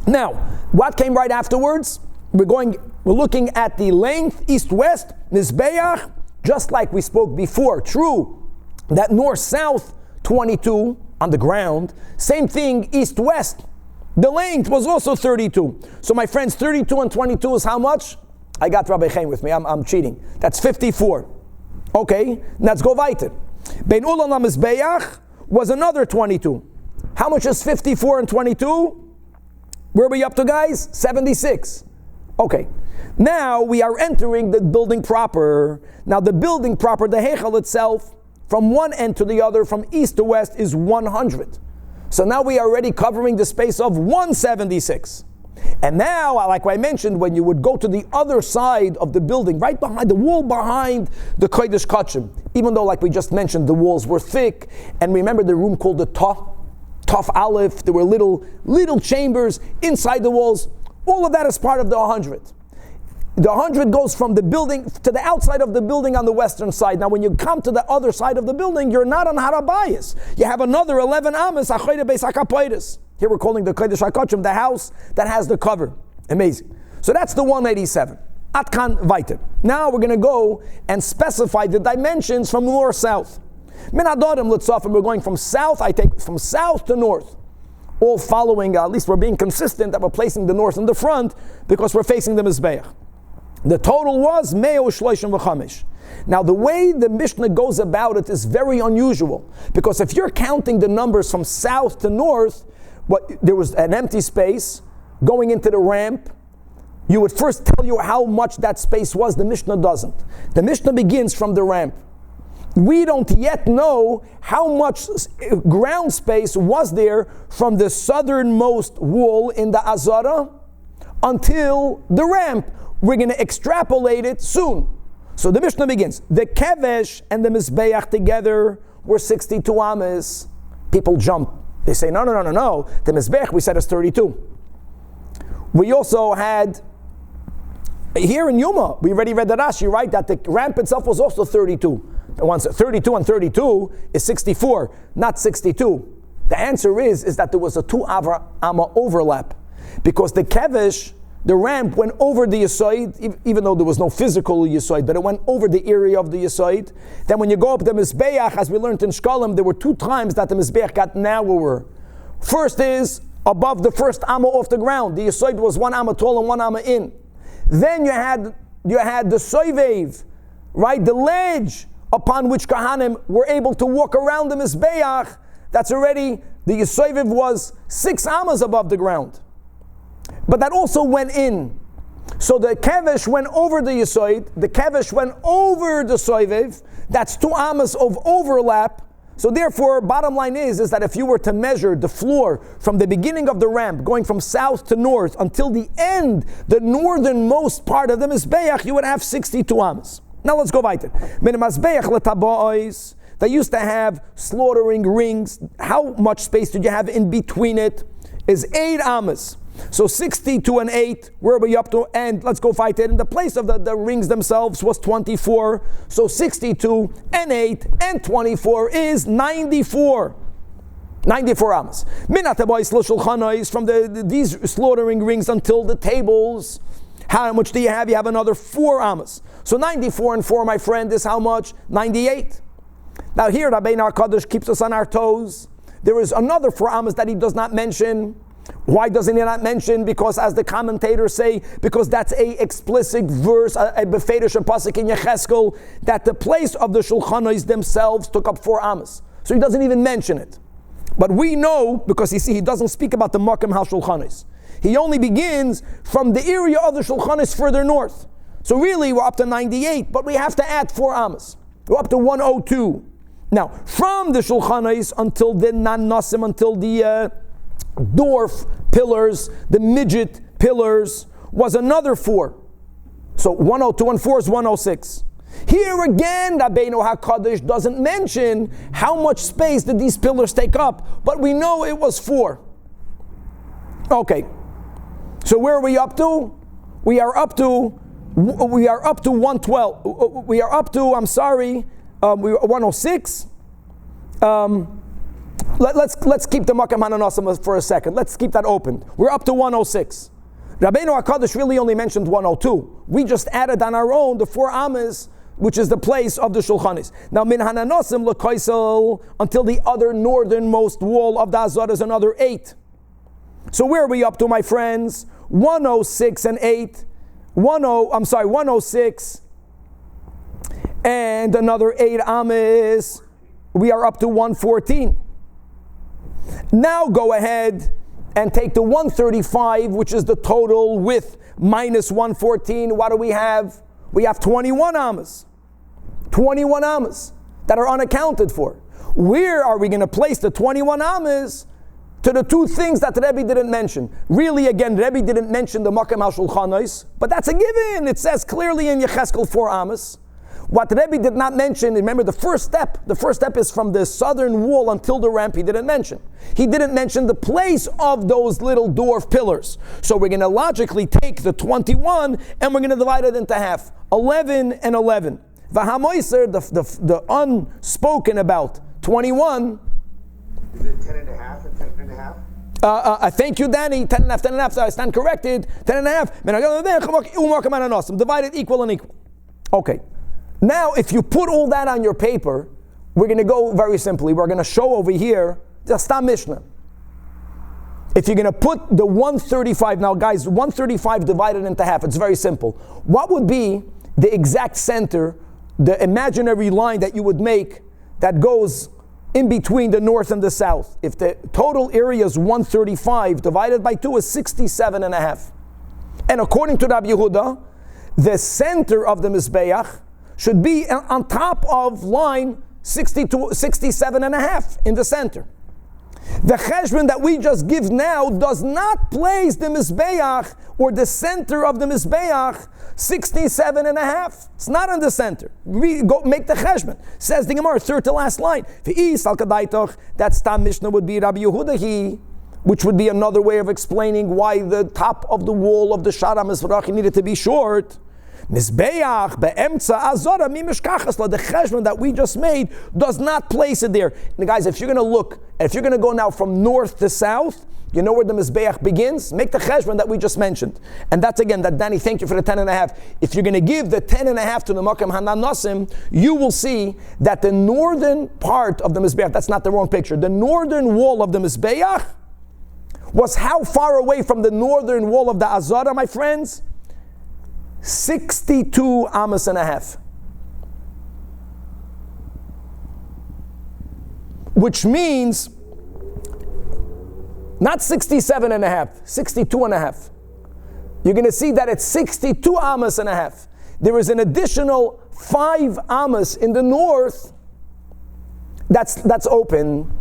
S1: Now, what came right afterwards? We're looking at the length, east-west, Mizbeach, just like we spoke before. True, that north-south, 22 on the ground. Same thing, east-west. The length was also 32. So my friends, 32 and 22 is how much? I got Rabbi Chaim with me, I'm cheating. That's 54. Okay, let's go weiter. Bein Ulam Mizbeach was another 22. How much is 54 and 22? Where are we up to, guys? 76. Okay, now we are entering the building proper. Now the building proper, the Heichel itself, from one end to the other, from east to west, is 100. So now we are already covering the space of 176. And now, like I mentioned, when you would go to the other side of the building, right behind the wall behind the Kodesh Kachim, even though, like we just mentioned, the walls were thick, and remember the room called the Taf Aleph, there were little chambers inside the walls. All of that is part of the 100. The 100 goes from the building to the outside of the building on the western side. Now, when you come to the other side of the building, you're not on Harabayis. You have another 11 amas, Here we're calling the Kodesh HaKachim, the house that has the cover. Amazing. So that's the 187. Atkan Vaiter. Now we're going to go and specify the dimensions from north-south. Min Adorim Litzaf, and we're going from south, I take from south to north. All following, at least we're being consistent that we're placing the north in the front because we're facing the Mizbeach. The total was Meo Shloishim V'Chamish. Now the way the Mishnah goes about it is very unusual, because if you're counting the numbers from south to north, there was an empty space going into the ramp. You would first tell you how much that space was. The Mishnah doesn't. The Mishnah begins from the ramp. We don't yet know how much ground space was there from the southernmost wall in the Azara until the ramp. We're going to extrapolate it soon. So the Mishnah begins. The kevesh and the mizbeach together were 62 amas. People jump. They say, no. The mizbeach we said is 32. We also had, here in Yoma, we already read the Rashi, right? That the ramp itself was also 32. Once 32 and 32 is 64, not 62. The answer is that there was a 2 amma overlap. Because the kevesh, the ramp went over the Yisoid, even though there was no physical Yisoid, but it went over the area of the Yisoid. Then when you go up the Mizbeach, as we learned in Shkalim, there were 2 times that the Mizbeach got narrower. First is above the first amma off the ground. The Yisoid was 1 amma tall and 1 amma in. Then you had the Soivev, right, the ledge upon which Kahanim were able to walk around the Mizbeach. That's already, the Yisoivev was 6 ammas above the ground. But that also went in. So the kevesh went over the yisoid, the kevesh went over the soivev. That's 2 ammas of overlap. So therefore, bottom line is that if you were to measure the floor from the beginning of the ramp, going from south to north until the end, the northernmost part of the mizbeach, you would have 62 ammas. Now let's go weiter. They used to have slaughtering rings. How much space did you have in between it? Is 8 ammas. So 62 and 8, where are we up to? And let's go fight it. And the place of the rings themselves was 24. So 62 and 8 and 24 is 94. 94 ammas. From these slaughtering rings until the tables. How much do you have? You have another 4 ammas. So 94 and 4, my friend, is how much? 98. Now here, Rabbeinu HaKadosh keeps us on our toes. There is another 4 ammas that he does not mention. Why doesn't he not mention? Because as the commentators say, because that's a explicit verse, a befedish pasuk in Yecheskel, that the place of the shulchanos themselves took up 4 ammas. So he doesn't even mention it. But we know, because you see, he doesn't speak about the Makam HaShulchanos. He only begins from the area of the shulchanos further north. So really, we're up to 98, but we have to add 4 ammas. We're up to 102. Now, from the shulchanos until the nanasim, until the dwarf pillars, the midget pillars, was another 4. So 102 and 4 is 106. Here again, Rabbeinu HaKadosh doesn't mention how much space did these pillars take up, but we know it was 4. Okay. So where are we up to? We are up to 112. We are up to, 106. Let's keep the Makam Hananasim for a second. Let's keep that open. We're up to 106. Rabbeinu HaKadosh really only mentioned 102. We just added on our own the 4 ammas, which is the place of the Shulchanis. Now, Min Hananasim L'Kaisel, until the other northernmost wall of the Azar is another 8. So where are we up to, my friends? 106 and 8. 106 and another 8 ammas. We are up to 114. Now go ahead and take the 135, which is the total width, minus 114. What do we have? We have 21 ammas. 21 ammas that are unaccounted for. Where are we going to place the 21 ammas to the 2 things that Rebbe didn't mention? Really, again, Rebbe didn't mention the Makam HaShulchanos, but that's a given. It says clearly in Yecheskel 4 ammas. What Rebbe did not mention, remember the first step is from the southern wall until the ramp. He didn't mention. He didn't mention the place of those little dwarf pillars. So we're going to logically take the 21 and we're going to divide it into half. 11 and 11. Vahamoiser, the unspoken about 21.
S3: Is it 10 and a half and 10 and a half?
S1: Thank you, Danny. 10 and a half, 10 and a half. So I stand corrected. 10 and a half. Divided equal and equal. Okay. Now, if you put all that on your paper, we're going to go very simply. We're going to show over here the Stam Mishnah. If you're going to put the 135, now guys, 135 divided into half, it's very simple. What would be the exact center, the imaginary line that you would make that goes in between the north and the south? If the total area is 135, divided by 2 is 67 and a half. And according to Rabbi Yehuda, the center of the Mizbeach should be on top of line 67 and a half in the center. The cheshbon that we just give now does not place the Mizbeach or the center of the Mizbeach 67.5. It's not in the center. Go make the cheshbon. Says the Gemara, third to last line. That Stam Mishnah would be Rabbi Yehuda, which would be another way of explaining why the top of the wall of the Shara Mizrachi needed to be short. Mizbeach be'emtza azora mimishkachas la. The cheshbon that we just made does not place it there. And guys, if you're going to go now from north to south, you know where the Mizbeach begins? Make the cheshbon that we just mentioned. And that's again, that Danny, thank you for the 10.5. If you're going to give the 10.5 to the Makam Hananosim, you will see that the northern part of the Mizbeach, that's not the wrong picture, the northern wall of the Mizbeach was how far away from the northern wall of the Azara, my friends? 62 amos and a half. Which means not 67 and a half, 62 and a half. You're going to see that it's 62 amos and a half. There is an additional 5 amos in the north that's open.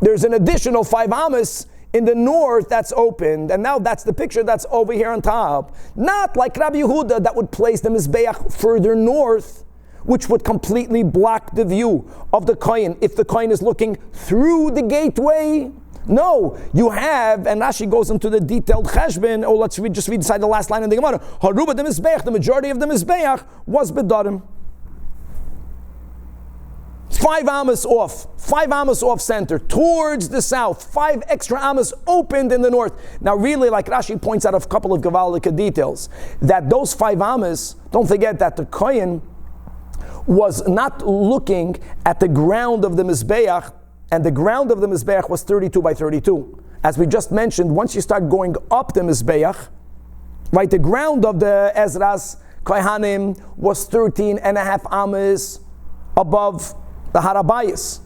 S1: There's an additional 5 amos in the north that's opened, and now that's the picture that's over here on top. Not like Rabbi Yehuda that would place the Mizbeach further north, which would completely block the view of the kohen if the kohen is looking through the gateway. No, you have, and Rashi goes into the detailed cheshbon. Oh, let's just read inside the last line in the Gemara. Haruba the Mizbeach, the majority of the Mizbeach was bedarim. 5 amos off center, towards the south. 5 extra amos opened in the north. Now really, like Rashi points out a couple of Gavalika details, that those 5 amos, don't forget that the kohen was not looking at the ground of the Mizbeach, and the ground of the Mizbeach was 32 by 32. As we just mentioned, once you start going up the Mizbeach, right, the ground of the Ezra's Kohanim was 13.5 amos above the Harabayas.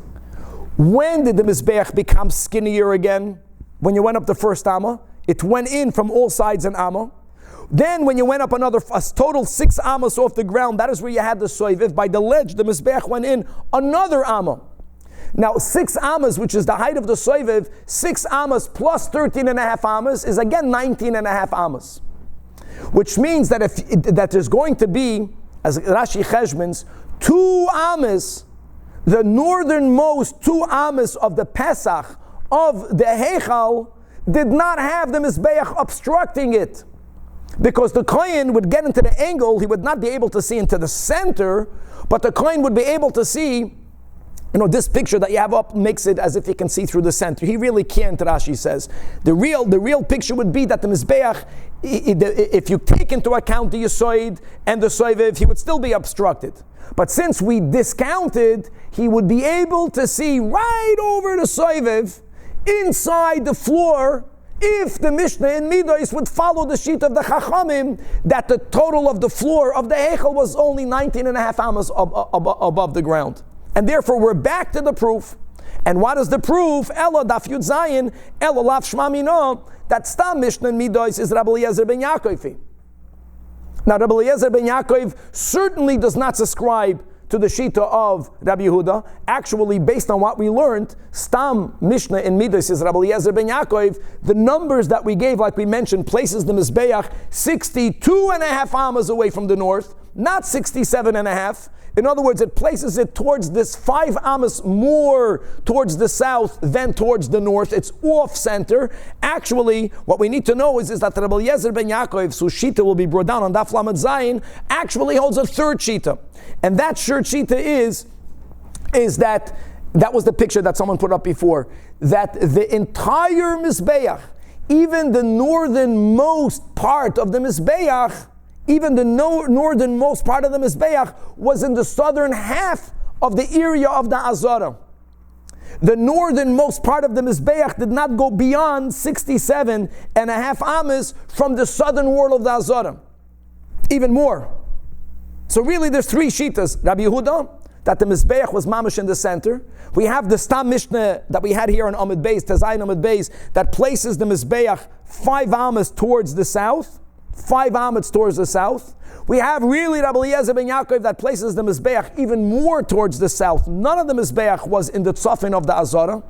S1: When did the Mizbeach become skinnier again? When you went up the first Amma, it went in from all sides an Amma. Then when you went up a total 6 amos off the ground, that is where you had the soiviv. By the ledge, the Mizbeach went in another Amma. Now 6 amos, which is the height of the soiviv, 6 amos plus 13.5 amos is again 19.5 amos. Which means that that there's going to be, as Rashi cheshbons, 2 amos, the northernmost 2 amos of the Pesach of the Heichal did not have the Mizbeach obstructing it. Because the kohen would get into the angle, he would not be able to see into the center, but the kohen would be able to see, this picture that you have up makes it as if you can see through the center. He really can't, Rashi says. The real picture would be that the Mizbeach, if you take into account the Yisoid and the Soiviv, he would still be obstructed. But since we discounted, he would be able to see right over the Soiviv, inside the floor, if the Mishnah in Midrash would follow the sheet of the Chachamim, that the total of the floor of the Heichel was only 19.5 amos above the ground. And therefore we're back to the proof. And what is the proof? Ella daf yud zayin, ella lav shmamino, that Stam Mishnah in Midrash is Rabbi Eliezer ben Yaakov. Now Rabbi Eliezer ben Yaakov certainly does not subscribe to the Shita of Rabbi Yehuda. Actually, based on what we learned, Stam Mishnah in Midrash is Rabbi Eliezer ben Yaakov. The numbers that we gave, like we mentioned, places the Mizbeach 62.5 amos away from the north, not 67.5. In other words, it places it towards this 5 amos more towards the south than towards the north. It's off center. Actually, what we need to know is that Rabbi Eliezer ben Yaakov, whose shita will be brought down on Daf Lamed Zayin, actually holds a third shita. And that third shita is that was the picture that someone put up before, that the entire Mizbeach, even the northernmost part of the Mizbeach, even the northernmost part of the Mizbeach was in the southern half of the area of the Azara. The northernmost part of the Mizbeach did not go beyond 67.5 amos from the southern wall of the Azara. Even more. So really there's 3 shitas. Rabbi Yehuda, that the Mizbeach was mamish in the center. We have the Stam Mishnah that we had here on Amud Beis, Tazayin Amud Beis, that places the Mizbeach 5 amos towards the south. 5 amos towards the south. We have really Rabbi Eliezer ben Yaakov that places the Mizbeach even more towards the south. None of the Mizbeach was in the tzafin of the Azara.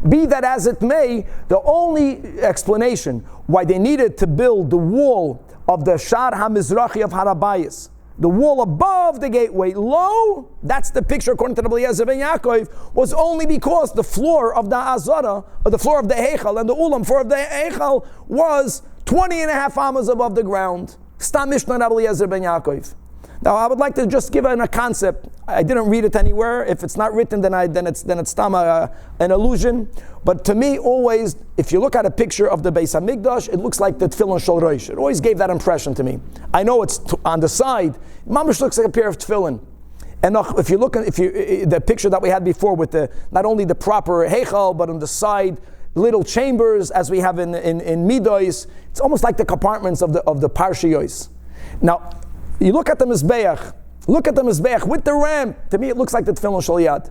S1: Be that as it may, the only explanation why they needed to build the wall of the Shar HaMizrachi of Harabayis, the wall above the gateway, low, that's the picture according to the Eliezer ben Yaakov, was only because the floor of the Azara, or the floor of the Heichal, and the Ulam floor of the Heichal was 20 and a half amas above the ground. Stam Mishnah Eliezer ben Yaakov. Now I would like to just give a concept. I didn't read it anywhere. If it's not written, then it's stam an illusion. But to me, always, if you look at a picture of the Beis Hamikdash, it looks like the Tefillin Shel Rosh. It always gave that impression to me. I know it's on the side. Mamash looks like a pair of tefillin. And if you look, the picture that we had before with the not only the proper heichal, but on the side little chambers as we have in Midos, it's almost like the compartments of the parshiyos. Now, you look at the Mizbeach. Look at the Mizbeach with the ramp. To me, it looks like the Tefillin Shel Yad.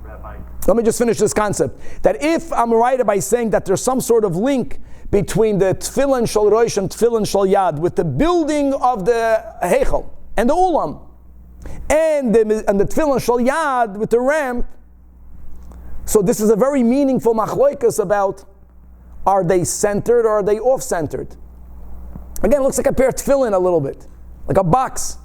S2: Rabbi.
S1: Let me just finish this concept. That if I'm right by saying that there's some sort of link between the Tefillin Shel Rosh and Tefillin Shel Yad with the building of the Heichal and the Ulam, and the Tefillin Shel Yad with the ramp, so this is a very meaningful machloikas about, are they centered or are they off-centered? Again, it looks like a pair of tefillin a little bit, like a box.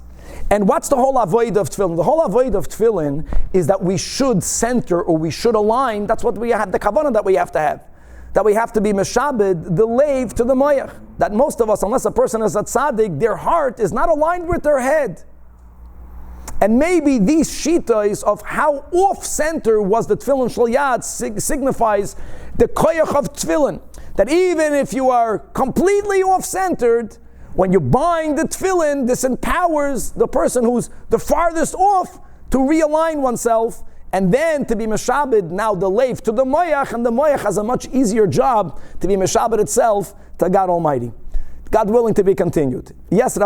S1: And what's the whole avoid of tefillin? The whole avoid of tefillin is that we should center or we should align. That's what we have, the kavanah that we have to have. That we have to be meshabed, the lave to the moyach. That most of us, unless a person is a tzaddik, their heart is not aligned with their head. And maybe these shitas of how off-center was the tefillin shel yad signifies the koyach of tefillin. That even if you are completely off-centered, when you're buying the tefillin, this empowers the person who's the farthest off to realign oneself, and then to be meshabed, now the leif to the moyach, and the moyach has a much easier job to be meshabed itself to God Almighty. God willing, to be continued. Yes,